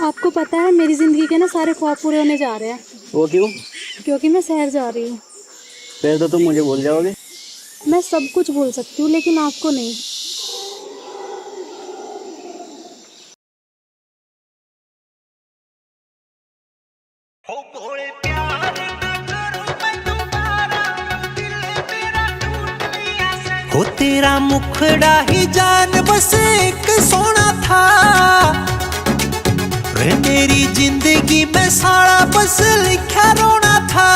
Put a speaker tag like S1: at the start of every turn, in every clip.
S1: आपको पता है मेरी जिंदगी के ना सारे ख्वाब पूरे होने जा रहे हैं।
S2: वो क्यों?
S1: क्योंकि मैं शहर जा रही हूँ।
S2: फिर तो तुम मुझे भूल जाओगे।
S1: मैं सब कुछ भूल सकती हूँ लेकिन आपको नहीं।
S3: हो तेरा मुखड़ा ही जान बस एक सोना था रे, मेरी जिंदगी में सारा बस लिखा रोना था।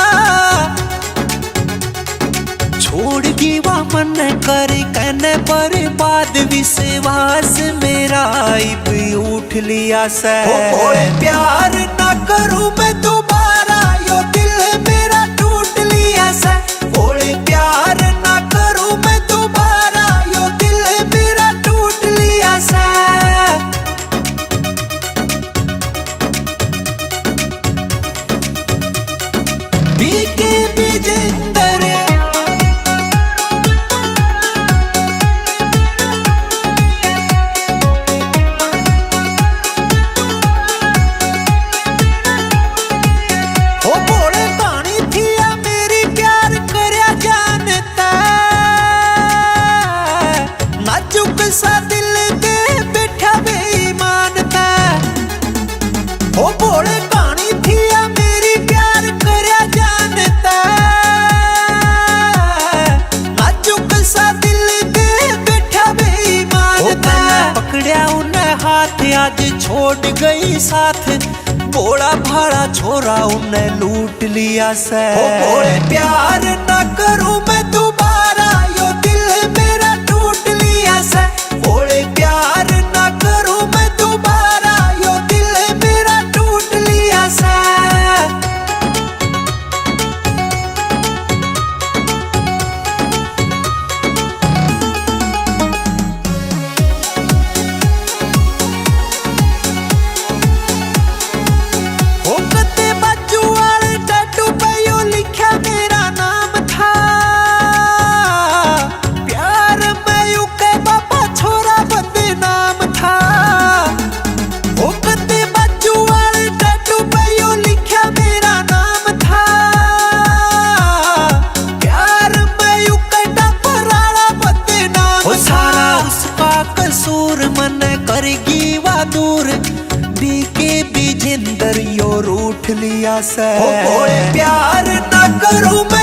S3: छोड़ गीवा मन कर कहने पर बाद विश्वास मेरा भी उठ लिया से। प्यार ना करूं मैं दोबारा, यो दिल मेरा टूट लिया से। बोले प्यार ना करूं मैं दोबारा, यो दिल मेरा टूट लिया से। बीके बिजेंदर सा दिल दे बैठा बेईमान था। ओ बोले कहानी थी मेरी प्यार करया जानता। नाजुक सा दिल दे बैठा बेईमान था। पकड़या उन्हें हाथ आज छोड़ गई साथ, बोला भाड़ा छोरा उन्हें लूट लिया से। ओ बोले प्यार ना करूं मैं दोबारा, यो दिल मेरा टूट लिया से। बोले प्यार ना करूं मैं दोबारा, यो दिल मेरा टूट लिया से। ओ कते बाजू वाले टैटू पे यो लिखा मेरा नाम था। प्यार में यू के बाबा छोरा बदनाम था। ओ कते बाजू वाले टैटू पे यो लिखा मेरा नाम था। प्यार में यू के डपराला बदनाम था। सारा उसका कसूर मन करगी वा दूर, बीके बिजेंदर यो रूठ लिया से। प्यार ना करूं मैं